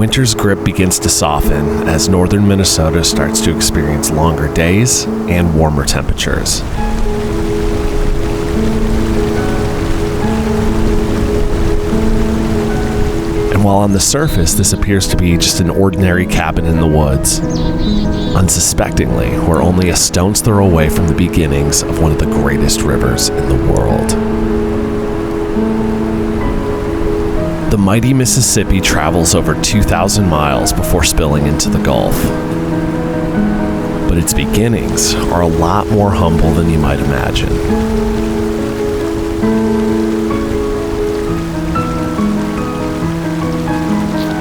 winter's grip begins to soften as northern Minnesota starts to experience longer days and warmer temperatures. And while on the surface this appears to be just an ordinary cabin in the woods, unsuspectingly, we're only a stone's throw away from the beginnings of one of the greatest rivers in the world. The mighty Mississippi travels over 2,000 miles before spilling into the Gulf. But its beginnings are a lot more humble than you might imagine.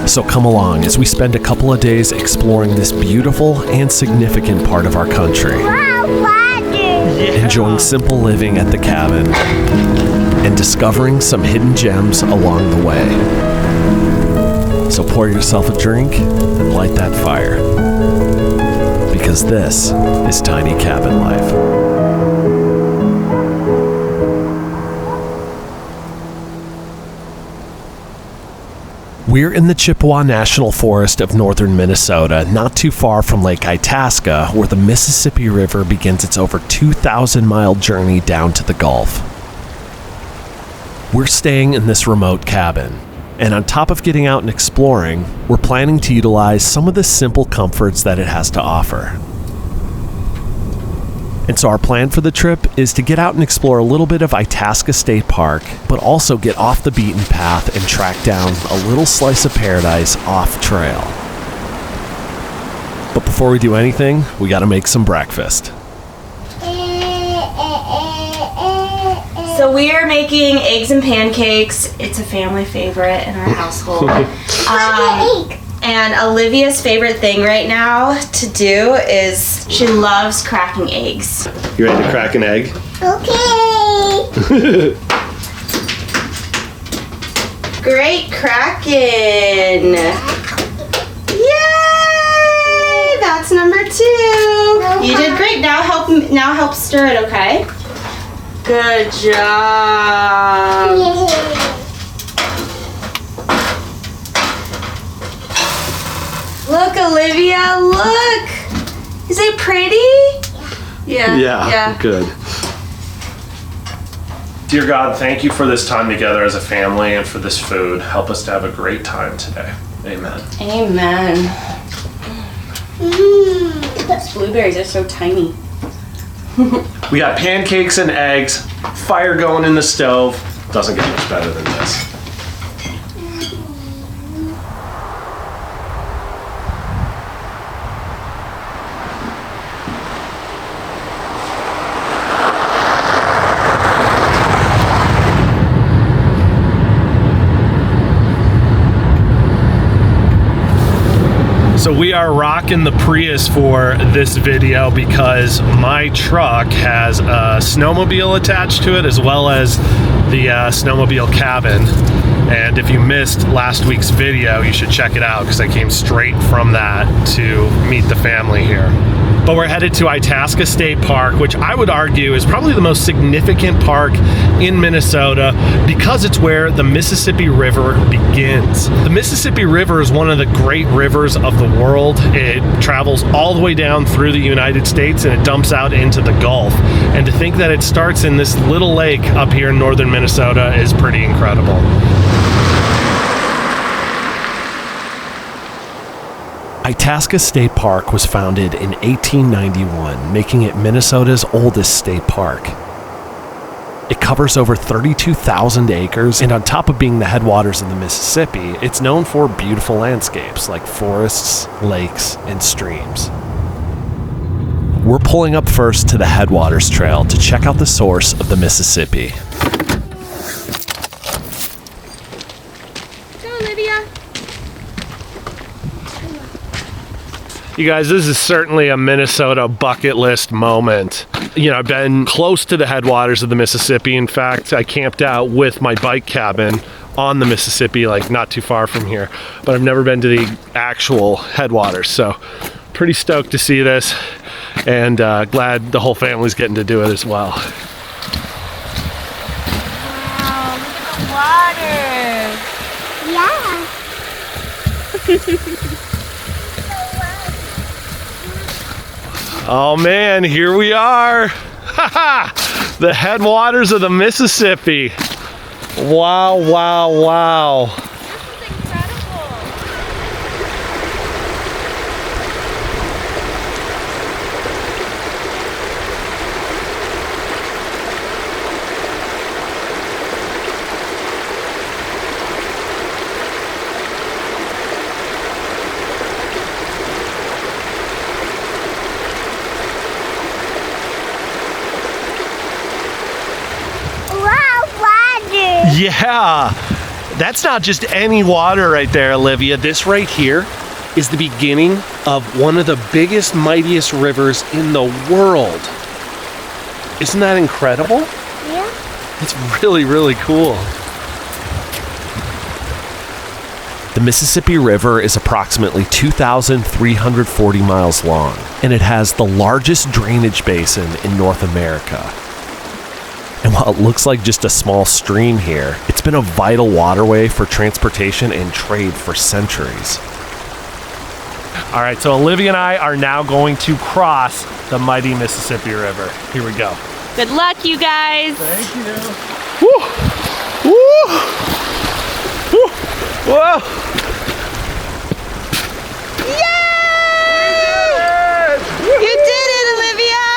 So come along as we spend a couple of days exploring this beautiful and significant part of our country. Enjoying simple living at the cabin and discovering some hidden gems along the way. So pour yourself a drink and light that fire, because this is Tiny Cabin Life. We're in the Chippewa National Forest of northern Minnesota, not too far from Lake Itasca, where the Mississippi River begins its over 2,000-mile journey down to the Gulf. We're staying in this remote cabin, and on top of getting out and exploring, we're planning to utilize some of the simple comforts that it has to offer. And so our plan for the trip is to get out and explore a little bit of Itasca State Park, but also get off the beaten path and track down a little slice of paradise off trail. But before we do anything, we gotta make some breakfast. So we are making eggs and pancakes. It's a family favorite in our household. And Olivia's favorite thing right now to do is she loves cracking eggs. You ready to crack an egg? Okay. Great cracking. Yay! That's number 2. You did great. Now help stir it, okay? Good job. Look, Olivia, look! Is it pretty? Yeah. Good. Dear God, thank you for this time together as a family and for this food. Help us to have a great time today. Amen. Amen. Those blueberries are so tiny. We got pancakes and eggs, fire going in the stove. Doesn't get much better than this. So we are rocking the Prius for this video because my truck has a snowmobile attached to it as well as the snowmobile cabin. And if you missed last week's video, you should check it out because I came straight from that to meet the family here. But we're headed to Itasca State Park, which I would argue is probably the most significant park in Minnesota because it's where the Mississippi River begins. The Mississippi River is one of the great rivers of the world. It travels all the way down through the United States and it dumps out into the Gulf. And to think that it starts in this little lake up here in northern Minnesota is pretty incredible. Itasca State Park was founded in 1891, making it Minnesota's oldest state park. It covers over 32,000 acres, and on top of being the headwaters of the Mississippi, it's known for beautiful landscapes like forests, lakes, and streams. We're pulling up first to the Headwaters Trail to check out the source of the Mississippi. You guys, this is certainly a Minnesota bucket list moment. You know, I've been close to the headwaters of the Mississippi. In fact, I camped out with my bike cabin on the Mississippi, like not too far from here. But I've never been to the actual headwaters. So pretty stoked to see this and glad the whole family's getting to do it as well. Wow, look at the water. Yeah. Oh man, here we are. The headwaters of the Mississippi. Wow, wow, wow. This is incredible. Yeah, that's not just any water right there, Olivia. This right here is the beginning of one of the biggest, mightiest rivers in the world. Isn't that incredible? Yeah. It's really, really cool. The Mississippi River is approximately 2,340 miles long, and it has the largest drainage basin in North America. And while it looks like just a small stream here, it's been a vital waterway for transportation and trade for centuries. All right, so Olivia and I are now going to cross the mighty Mississippi River. Here we go. Good luck, you guys. Thank you. Woo! Woo! Woo! Whoa! Yay! You did it, Olivia!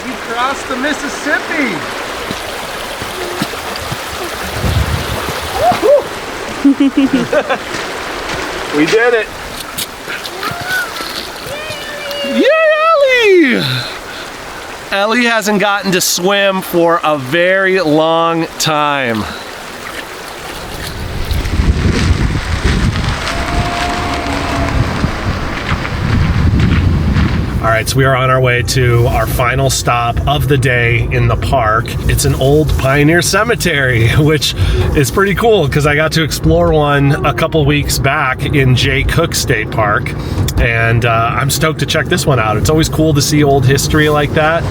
We crossed the Mississippi. We did it. Yay, Ellie! Ellie hasn't gotten to swim for a very long time. All right, so we are on our way to our final stop of the day in the park. It's an old pioneer cemetery, which is pretty cool because I got to explore one a couple weeks back in Cook State Park, and I'm stoked to check this one out. It's always cool to see old history like that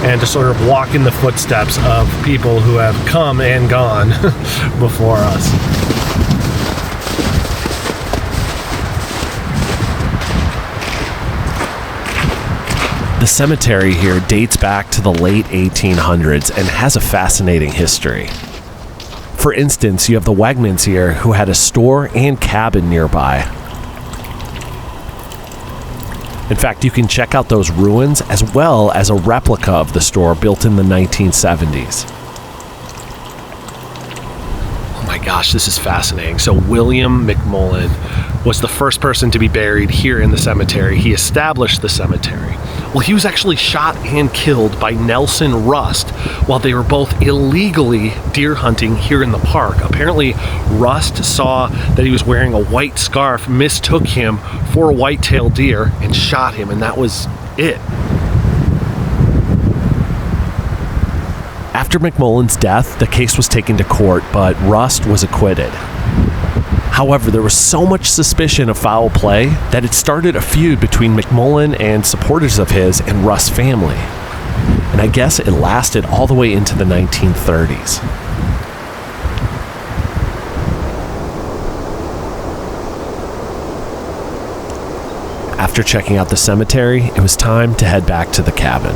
and to sort of walk in the footsteps of people who have come and gone before us. The cemetery here dates back to the late 1800s and has a fascinating history. For instance, you have the Wegmans here who had a store and cabin nearby. In fact, you can check out those ruins as well as a replica of the store built in the 1970s. Oh my gosh, this is fascinating. So William McMullen was the first person to be buried here in the cemetery. He established the cemetery. Well, he was actually shot and killed by Nelson Rust while they were both illegally deer hunting here in the park. Apparently, Rust saw that he was wearing a white scarf, mistook him for a white-tailed deer, and shot him, and that was it. After McMullen's death, the case was taken to court, but Rust was acquitted. However, there was so much suspicion of foul play that it started a feud between McMullen and supporters of his and Rust's family. And I guess it lasted all the way into the 1930s. After checking out the cemetery, it was time to head back to the cabin.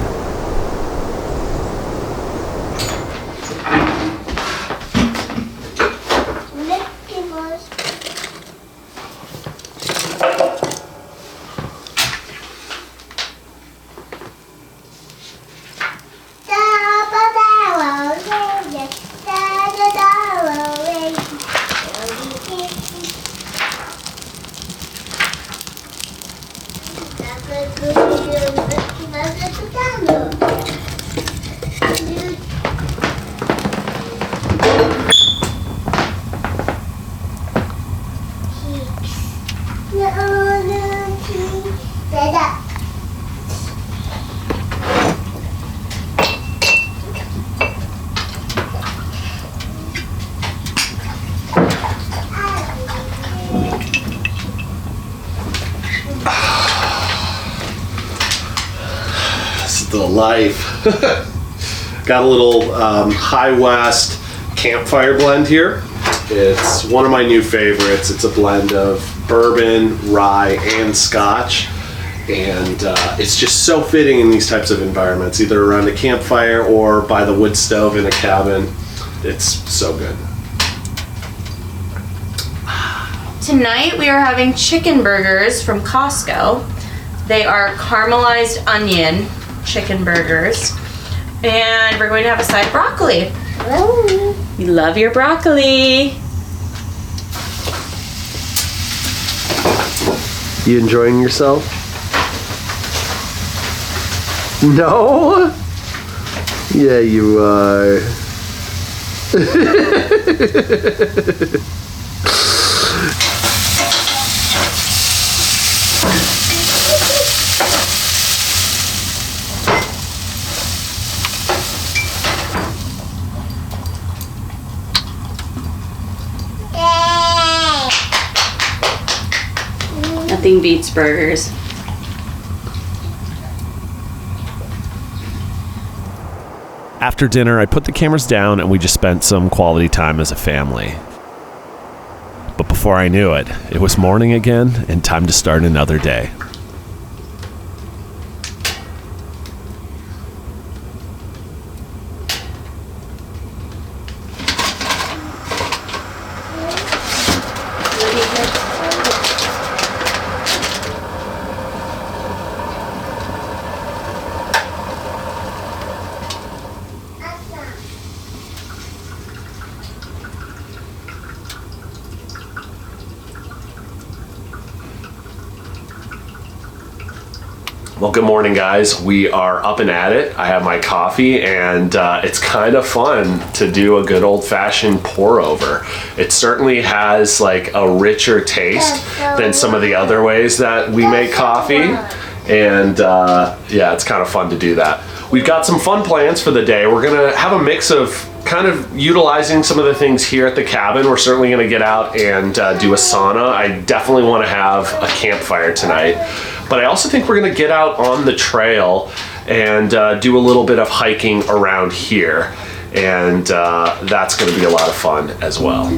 The life. Got a little High West campfire blend here. It's one of my new favorites. It's a blend of bourbon, rye, and scotch. And it's just so fitting in these types of environments, either around a campfire or by the wood stove in a cabin. It's so good. Tonight we are having chicken burgers from Costco. They are caramelized onion chicken burgers. And we're going to have a side of broccoli. You love your broccoli. You enjoying yourself? No? Yeah, you are. Nothing beats burgers. After dinner, I put the cameras down and we just spent some quality time as a family. But before I knew it, it was morning again and time to start another day. Well, good morning, guys. We are up and at it. I have my coffee, and it's kind of fun to do a good old-fashioned pour-over. It certainly has like a richer taste than some of the other ways that we make coffee, and yeah, it's kind of fun to do that. We've got some fun plans for the day. We're gonna have a mix of kind of utilizing some of the things here at the cabin. We're certainly gonna get out and do a sauna. I definitely wanna have a campfire tonight. But I also think we're gonna get out on the trail and do a little bit of hiking around here. And that's gonna be a lot of fun as well.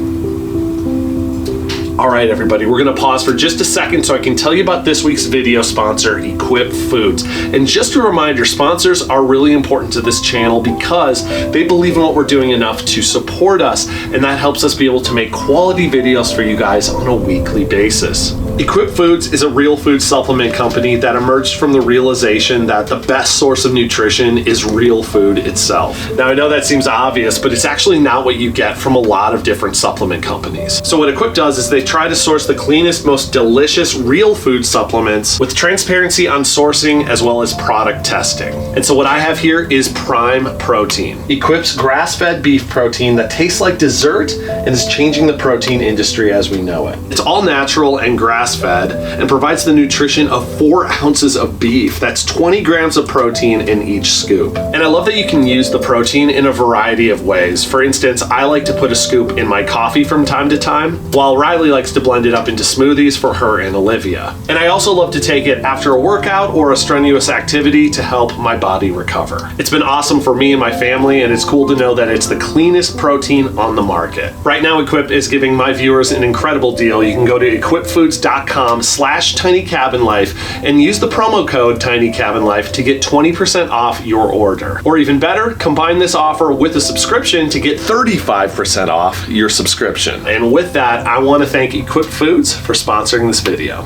All right, everybody, we're gonna pause for just a second so I can tell you about this week's video sponsor, Equip Foods. And just a reminder, sponsors are really important to this channel because they believe in what we're doing enough to support us, and that helps us be able to make quality videos for you guys on a weekly basis. Equip Foods is a real food supplement company that emerged from the realization that the best source of nutrition is real food itself. Now, I know that seems obvious, but it's actually not what you get from a lot of different supplement companies. So what Equip does is they try to source the cleanest, most delicious real food supplements with transparency on sourcing as well as product testing. And so what I have here is Prime Protein, Equip's grass-fed beef protein that tastes like dessert and is changing the protein industry as we know it. It's all natural and grass-fed and provides the nutrition of 4 ounces of beef. That's 20 grams of protein in each scoop. And I love that you can use the protein in a variety of ways. For instance, I like to put a scoop in my coffee from time to time, while Riley likes to blend it up into smoothies for her and Olivia. And I also love to take it after a workout or a strenuous activity to help my body recover. It's been awesome for me and my family, and it's cool to know that it's the cleanest protein on the market. Right now, Equip is giving my viewers an incredible deal. You can go to equipfoods.com/tinycabinlife and use the promo code tinycabinlife to get 20% off your order. Or even better, combine this offer with a subscription to get 35% off your subscription. And with that, I want to thank Equip Foods for sponsoring this video.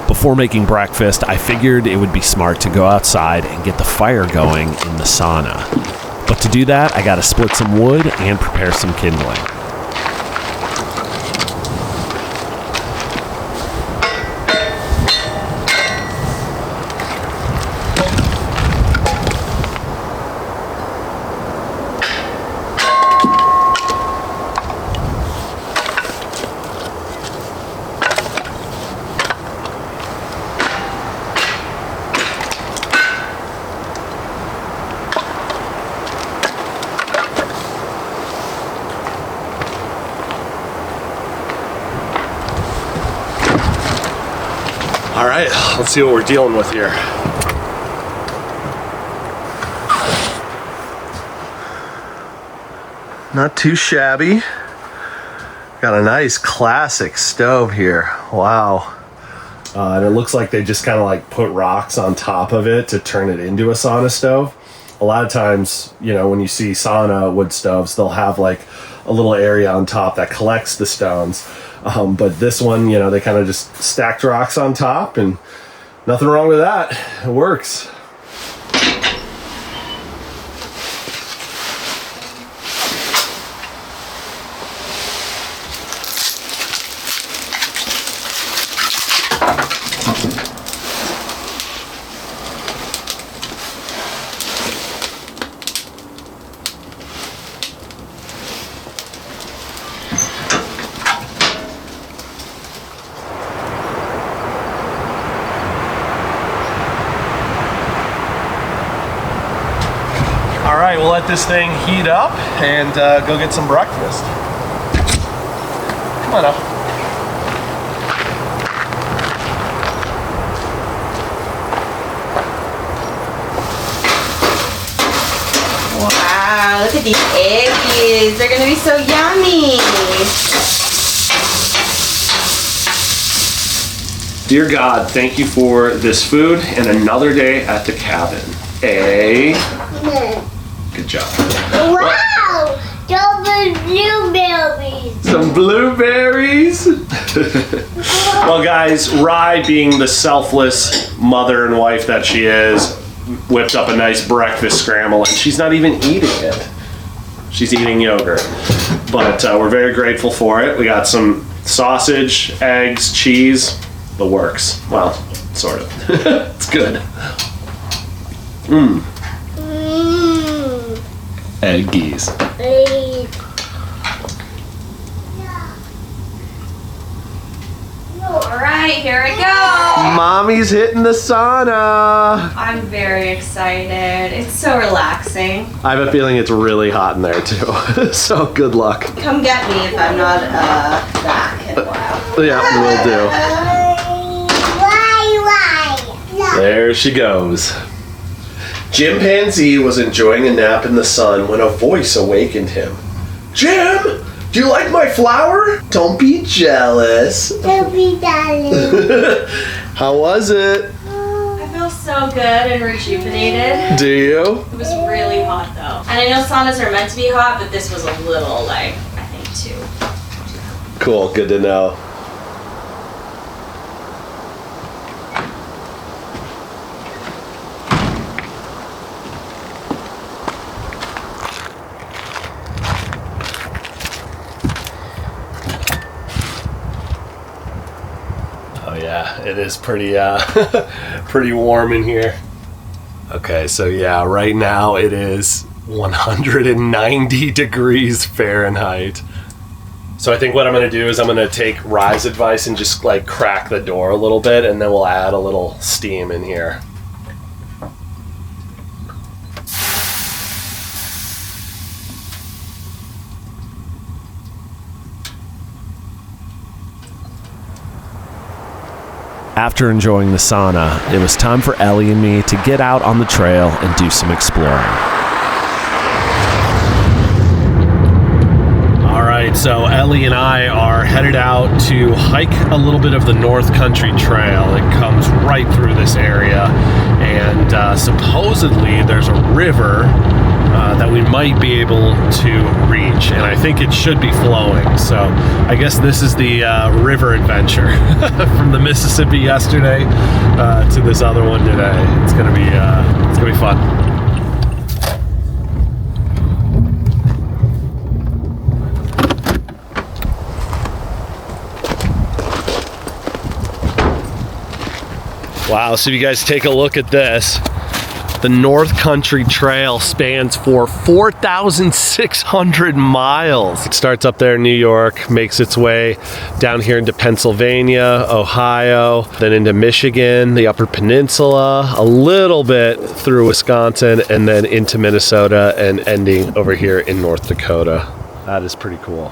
Before making breakfast, I figured it would be smart to go outside and get the fire going in the sauna. But to do that, I gotta split some wood and prepare some kindling. All right, let's see what we're dealing with here. Not too shabby. Got a nice classic stove here. Wow. And it looks like they just kind of like put rocks on top of it to turn it into a sauna stove. A lot of times, you know, when you see sauna wood stoves, they'll have like a little area on top that collects the stones. But this one, you know, they kind of just stacked rocks on top, and nothing wrong with that. It works. All right, we'll let this thing heat up and go get some breakfast. Come on up. Wow, look at these eggies. They're gonna be so yummy. Dear God, thank you for this food and another day at the cabin. Good job. Wow! Those blueberries. Some blueberries. Well, guys, Rye, being the selfless mother and wife that she is, whipped up a nice breakfast scramble, and she's not even eating it. She's eating yogurt. But we're very grateful for it. We got some sausage, eggs, cheese, the works. Well, sort of. It's good. Mmm. Eggies. All right, here I go. Mommy's hitting the sauna. I'm very excited. It's so relaxing. I have a feeling it's really hot in there too. So good luck. Come get me if I'm not back in a while. Yeah, we'll do. Why? There she goes. Chimpanzee was enjoying a nap in the sun when a voice awakened him. Jim, do you like my flower? Don't be jealous. Don't be darling. How was it? I feel so good and rejuvenated. Do you? It was really hot though. And I know saunas are meant to be hot, but this was a little like, I think too. Cool, good to know. Yeah, it is pretty pretty warm in here. Okay, so yeah, right now it is 190 degrees Fahrenheit. So I think what I'm gonna do is I'm gonna take Rye's advice and just like crack the door a little bit, and then we'll add a little steam in here. After enjoying the sauna, it was time for Ellie and me to get out on the trail and do some exploring. All right, so Ellie and I are headed out to hike a little bit of the North Country Trail. It comes right through this area, and supposedly there's a river that we might be able to reach, and I think it should be flowing. So I guess this is the river adventure from the Mississippi yesterday to this other one today. It's gonna be fun. Wow, so if you guys take a look at this, the North Country Trail spans for 4,600 miles. It starts up there in New York, makes its way down here into Pennsylvania, Ohio, then into Michigan, the Upper Peninsula, a little bit through Wisconsin, and then into Minnesota and ending over here in North Dakota. That is pretty cool.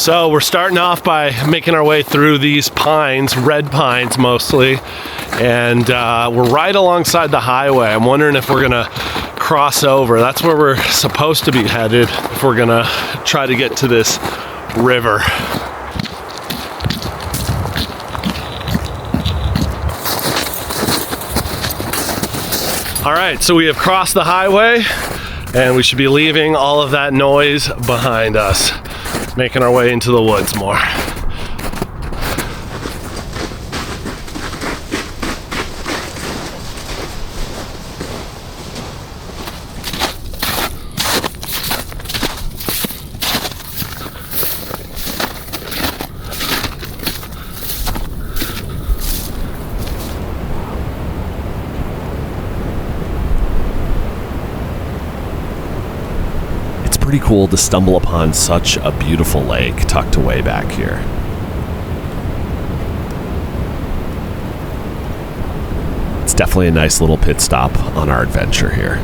So we're starting off by making our way through these pines, red pines mostly, and we're right alongside the highway. I'm wondering if we're gonna cross over. That's where we're supposed to be headed if we're gonna try to get to this river. All right, so we have crossed the highway and we should be leaving all of that noise behind us, making our way into the woods more. Pretty cool to stumble upon such a beautiful lake tucked away back here. It's definitely a nice little pit stop on our adventure here.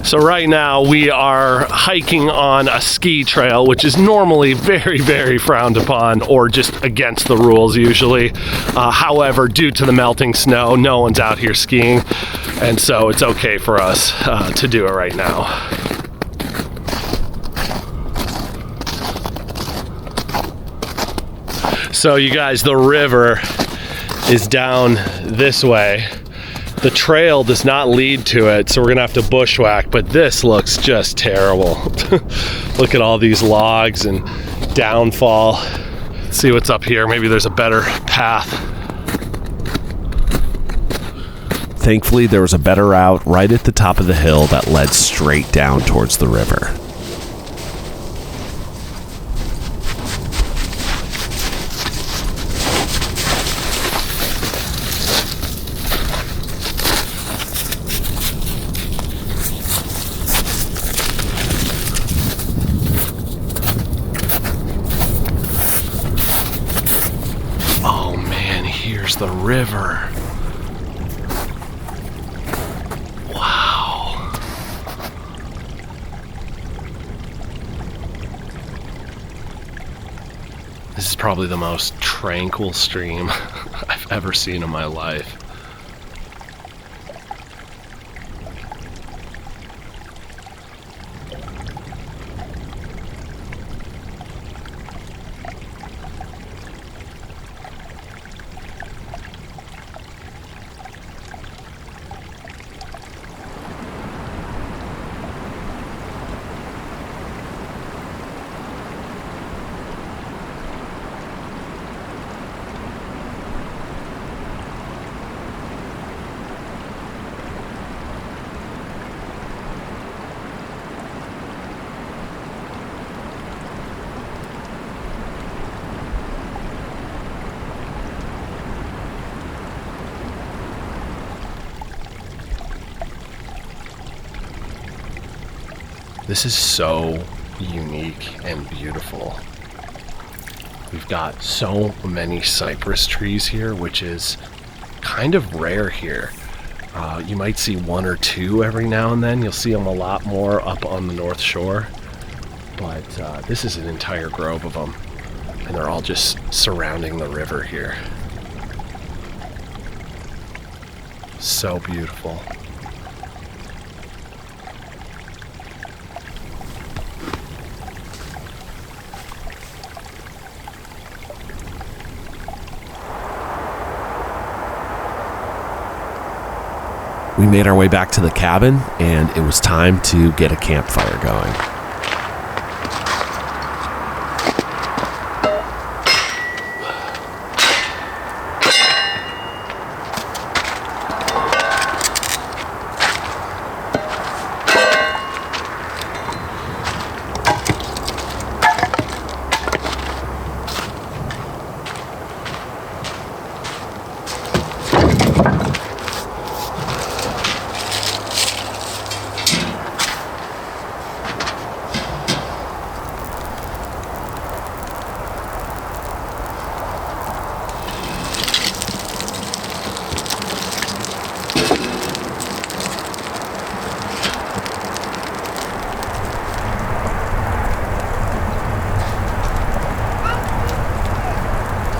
So right now we are hiking on a ski trail, which is normally very, very frowned upon or just against the rules usually. However, due to the melting snow, no one's out here skiing, and so it's okay for us to do it right now. So you guys, the river is down this way. The trail does not lead to it, so we're gonna have to bushwhack, but this looks just terrible. Look at all these logs and downfall. Let's see what's up here. Maybe there's a better path. Thankfully, there was a better route right at the top of the hill that led straight down towards the river. The river. Wow. This is probably the most tranquil stream I've ever seen in my life. This is so unique and beautiful. We've got so many cypress trees here, which is kind of rare here. You might see one or two every now and then. You'll see them a lot more up on the North Shore. But this is an entire grove of them, and they're all just surrounding the river here. So beautiful. We made our way back to the cabin, and it was time to get a campfire going.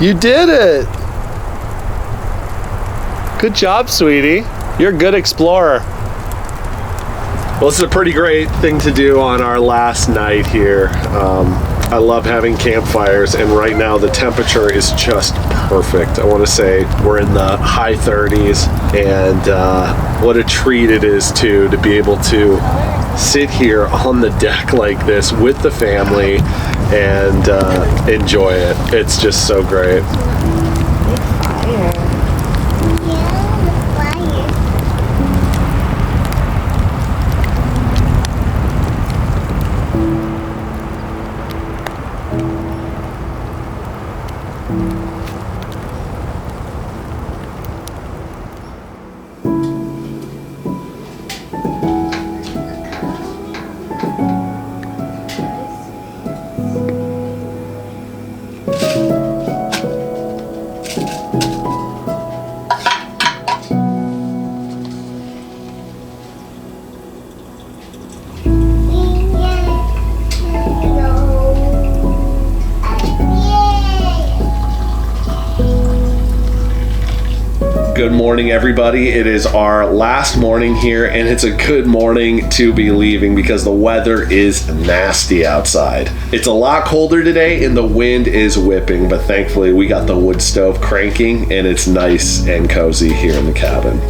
You did it! Good job, sweetie. You're a good explorer. Well, this is a pretty great thing to do on our last night here. I love having campfires, and right now the temperature is just perfect. I want to say we're in the high 30s, and what a treat it is to be able to sit here on the deck like this with the family and enjoy it. It's just so great. Good morning, everybody. It is our last morning here, and it's a good morning to be leaving because the weather is nasty outside. It's a lot colder today and the wind is whipping, but thankfully we got the wood stove cranking and it's nice and cozy here in the cabin.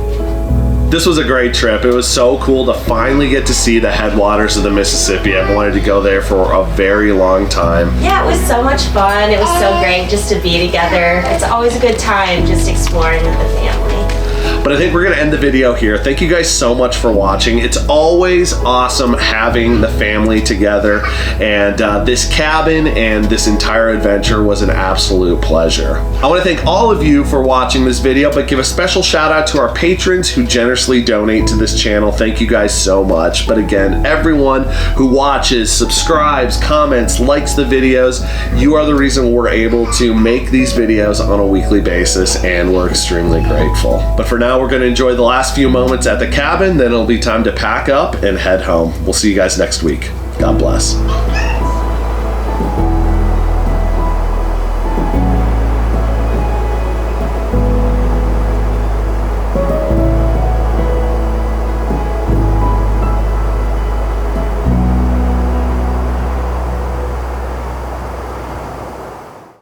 This was a great trip. It was so cool to finally get to see the headwaters of the Mississippi. I've wanted to go there for a very long time. Yeah, it was so much fun. It was so great just to be together. It's always a good time just exploring with the family. But I think we're going to end the video here. Thank you guys so much for watching. It's always awesome having the family together, and this cabin and this entire adventure was an absolute pleasure. I want to thank all of you for watching this video, but give a special shout out to our patrons who generously donate to this channel. Thank you guys so much. But again, everyone who watches, subscribes, comments, likes the videos, you are the reason we're able to make these videos on a weekly basis, and we're extremely grateful. But for now, we're going to enjoy the last few moments at the cabin, then it'll be time to pack up and head home. We'll see you guys next week. God bless.